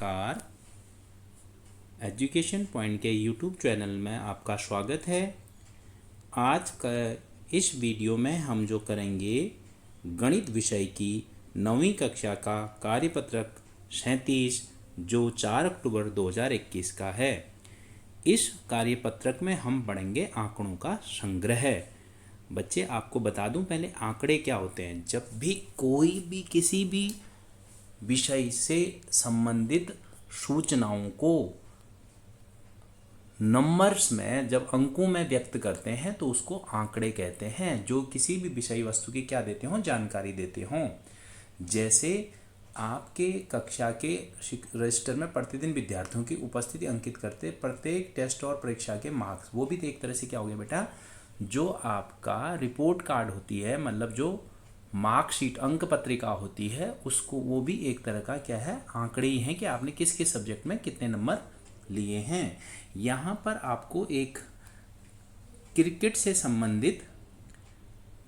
नमस्कार। Education point के YouTube channel में आपका स्वागत है। आज का इस वीडियो में हम जो करेंगे गणित विषय की 9वीं कक्षा का कार्यपत्रक 37 जो 4 अक्टूबर 2021 का है। इस कार्यपत्रक में हम पढ़ेंगे आंकड़ों का संग्रह। बच्चे आपको बता दूं पहले आंकड़े क्या होते हैं। जब भी कोई भी किसी भी विषय से संबंधित सूचनाओं को नंबर्स में जब अंकों में व्यक्त करते हैं तो उसको आंकड़े कहते हैं, जो किसी भी विषय वस्तु की क्या देते हों, जानकारी देते हों। जैसे आपके कक्षा के रजिस्टर में प्रतिदिन विद्यार्थियों की उपस्थिति अंकित करते प्रत्येक टेस्ट और परीक्षा के मार्क्स, वो भी तो एक तरह से क्या हो गया बेटा, जो आपका रिपोर्ट कार्ड होती है, मतलब जो मार्कशीट अंक पत्रिका होती है, उसको वो भी एक तरह का क्या है, आंकड़े ही हैं कि आपने किस किस सब्जेक्ट में कितने नंबर लिए हैं। यहाँ पर आपको एक क्रिकेट से संबंधित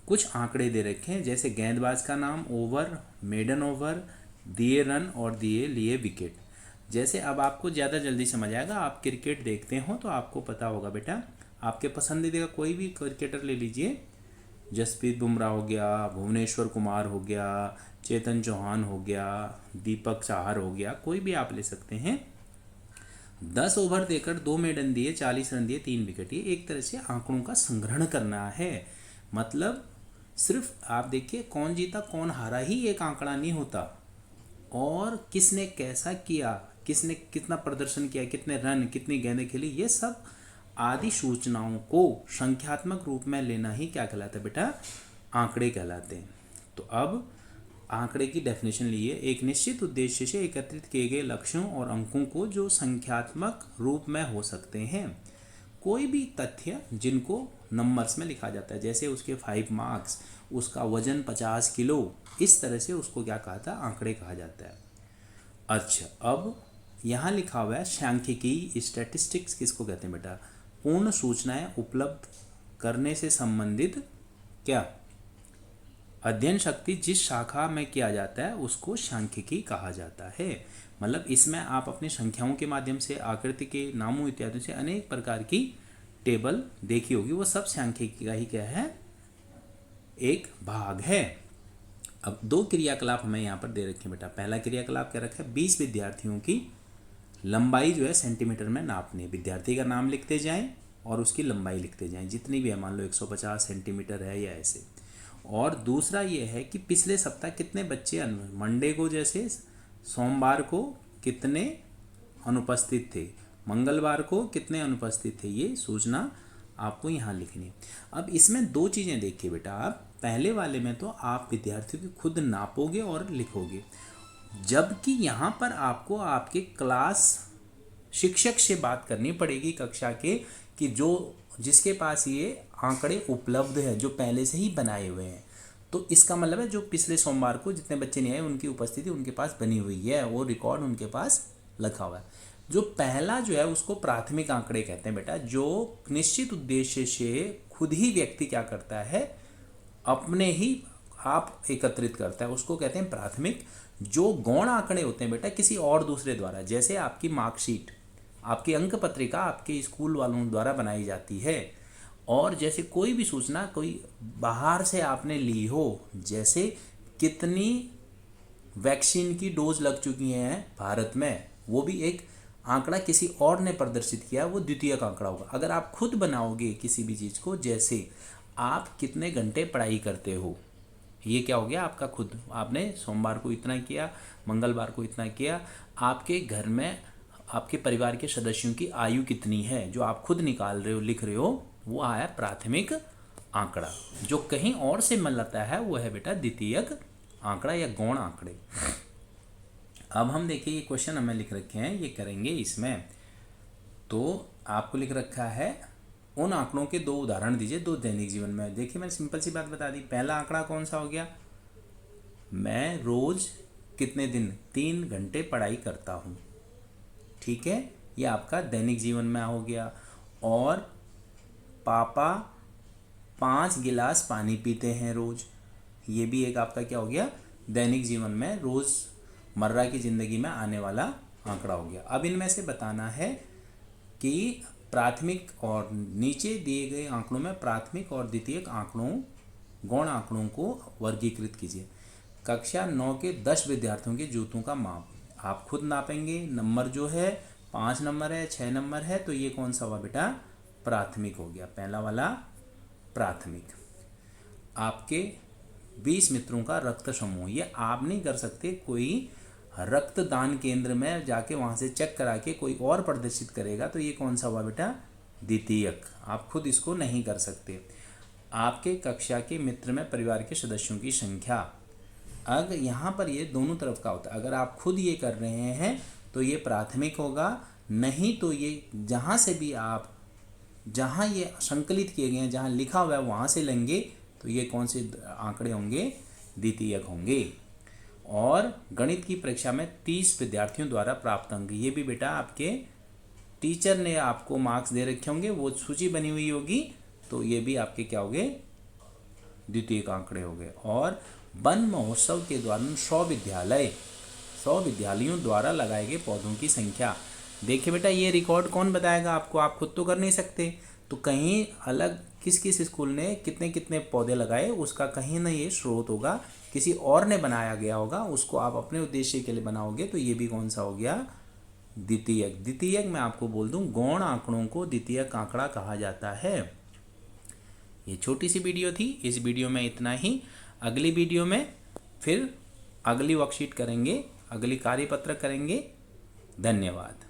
कुछ आंकड़े दे रखे हैं, जैसे गेंदबाज का नाम, ओवर, मेडन ओवर, दिए रन और दिए लिए विकेट। जैसे अब आपको ज़्यादा जल्दी समझ आएगा, आप क्रिकेट देखते हो तो आपको पता होगा बेटा, आपके पसंदीदा कोई भी क्रिकेटर ले लीजिए, जसप्रीत बुमराह हो गया, भुवनेश्वर कुमार हो गया, चेतन चौहान हो गया, दीपक चाहर हो गया, कोई भी आप ले सकते हैं। 10 ओवर देकर 2 मेडन दिए, 40 रन दिए, 3 विकेट। ये एक तरह से आंकड़ों का संग्रहण करना है। मतलब सिर्फ आप देखिए कौन जीता कौन हारा ही एक आंकड़ा नहीं होता, और किसने कैसा किया, किसने कितना प्रदर्शन किया, कितने रन, कितनी गेंदें खेली, ये सब आदि सूचनाओं को संख्यात्मक रूप में लेना ही क्या कहलाता है बेटा, आंकड़े कहलाते हैं। तो अब आंकड़े की डेफिनेशन लिए, एक निश्चित उद्देश्य से एकत्रित किए गए लक्ष्यों और अंकों को जो संख्यात्मक रूप में हो सकते हैं। कोई भी तथ्य जिनको नंबर्स में लिखा जाता है, जैसे उसके 5 मार्क्स, उसका वजन 50 किलो, इस तरह से उसको क्या कहा था, आंकड़े कहा जाता है। अच्छा, अब यहाँ लिखा हुआ है सांख्यिकी, स्टैटिस्टिक्स किसको कहते हैं बेटा, पूर्ण सूचनाएं उपलब्ध करने से संबंधित क्या अध्ययन शक्ति जिस शाखा में किया जाता है उसको सांख्यिकी कहा जाता है। मतलब इसमें आप अपनी संख्याओं के माध्यम से, आकृति के नामों इत्यादि से अनेक प्रकार की टेबल देखी होगी, वो सब सांख्यिकी का ही क्या है, एक भाग है। अब 2 क्रियाकलाप हमें यहाँ पर दे रखे हैं बेटा। पहला क्रियाकलाप क्या रखा है, 20 विद्यार्थियों की लंबाई जो है सेंटीमीटर में नापनी है। विद्यार्थी का नाम लिखते जाएं और उसकी लंबाई लिखते जाएं, जितनी भी है, मान लो 150 सेंटीमीटर है या ऐसे। और दूसरा ये है कि पिछले सप्ताह कितने बच्चे मंडे को, जैसे सोमवार को कितने अनुपस्थित थे, मंगलवार को कितने अनुपस्थित थे, ये सूचना आपको यहाँ लिखनी है। अब इसमें 2 चीज़ें देखिए बेटा, आप पहले वाले में तो आप विद्यार्थियों की खुद नापोगे और लिखोगे, जबकि यहाँ पर आपको आपके क्लास शिक्षक से बात करनी पड़ेगी कक्षा के, कि जो जिसके पास ये आंकड़े उपलब्ध है, जो पहले से ही बनाए हुए हैं। तो इसका मतलब है जो पिछले सोमवार को जितने बच्चे नहीं आए उनकी उपस्थिति उनके पास बनी हुई है, वो रिकॉर्ड उनके पास लिखा हुआ है। जो पहला जो है उसको प्राथमिक आंकड़े कहते हैं बेटा, जो निश्चित उद्देश्य से खुद ही व्यक्ति क्या करता है, अपने ही आप एकत्रित करता है, उसको कहते हैं प्राथमिक। जो गौण आंकड़े होते हैं बेटा किसी और दूसरे द्वारा, जैसे आपकी मार्कशीट, आपकी अंक पत्रिका आपके स्कूल वालों द्वारा बनाई जाती है, और जैसे कोई भी सूचना कोई बाहर से आपने ली हो, जैसे कितनी वैक्सीन की डोज लग चुकी हैं भारत में, वो भी एक आंकड़ा किसी और ने प्रदर्शित किया, वो द्वितीयक आंकड़ा होगा। अगर आप खुद बनाओगे किसी भी चीज़ को, जैसे आप कितने घंटे पढ़ाई करते हो, ये क्या हो गया आपका खुद, आपने सोमवार को इतना किया, मंगलवार को इतना किया। आपके घर में आपके परिवार के सदस्यों की आयु कितनी है, जो आप खुद निकाल रहे हो, लिख रहे हो, वो आया प्राथमिक आंकड़ा। जो कहीं और से मिलता है वो है बेटा द्वितीयक आंकड़ा या गौण आंकड़े। अब हम देखिए ये क्वेश्चन हमें लिख रखे हैं, ये करेंगे इसमें। तो आपको लिख रखा है उन आंकड़ों के 2 उदाहरण दीजिए 2 दैनिक जीवन में। देखिए मैंने सिंपल सी बात बता दी। पहला आंकड़ा कौन सा हो गया, मैं रोज कितने दिन 3 घंटे पढ़ाई करता हूँ, ठीक है, ये आपका दैनिक जीवन में हो गया। और पापा 5 गिलास पानी पीते हैं रोज, ये भी एक आपका क्या हो गया, दैनिक जीवन में रोज़मर्रा की ज़िंदगी में आने वाला आंकड़ा हो गया। अब इनमें से बताना है कि प्राथमिक और नीचे दिए गए आंकड़ों में प्राथमिक और द्वितीयक आंकड़ों गौण आंकड़ों को वर्गीकृत कीजिए। कक्षा 9 के 10 विद्यार्थियों के जूतों का माप आप खुद नापेंगे। नंबर जो है 5 नंबर है, 6 नंबर है, तो ये कौन सा हुआ बेटा? प्राथमिक हो गया, पहला वाला प्राथमिक। आपके 20 मित्रों का रक्त समूह, ये आप नहीं कर सकते, कोई रक्तदान केंद्र में जाके वहाँ से चेक करा के कोई और प्रदर्शित करेगा, तो ये कौन सा हुआ बेटा? द्वितीयक। आप खुद इसको नहीं कर सकते। आपके कक्षा के मित्र में परिवार के सदस्यों की संख्या, अगर यहाँ पर ये दोनों तरफ का होता है। अगर आप खुद ये कर रहे हैं तो ये प्राथमिक होगा, नहीं तो ये जहाँ से भी आप, जहाँ ये संकलित किए गए हैं, जहाँ लिखा हुआ है वहाँ से लेंगे, तो ये कौन से आंकड़े होंगे? द्वितीयक होंगे। और गणित की परीक्षा में 30 विद्यार्थियों द्वारा प्राप्त अंक, ये भी बेटा आपके टीचर ने आपको मार्क्स दे रखे होंगे, वो सूची बनी हुई होगी, तो ये भी आपके क्या हो गए? द्वितीयक आंकड़े हो गए। और वन महोत्सव के दौरान 100 विद्यालयों द्वारा लगाए गए पौधों की संख्या। देखिए बेटा, ये रिकॉर्ड कौन बताएगा आपको? आप खुद तो कर नहीं सकते, तो कहीं अलग किस किस स्कूल ने कितने कितने पौधे लगाए, उसका कहीं ना ये स्रोत होगा, किसी और ने बनाया गया होगा, उसको आप अपने उद्देश्य के लिए बनाओगे, तो ये भी कौन सा हो गया? द्वितीयक। द्वितीयक मैं आपको बोल दूं, गौण आंकड़ों को द्वितीयक आंकड़ा कहा जाता है। ये छोटी सी वीडियो थी, इस वीडियो में इतना ही। अगली वीडियो में फिर अगली वर्कशीट करेंगे, अगली कार्यपत्र करेंगे। धन्यवाद।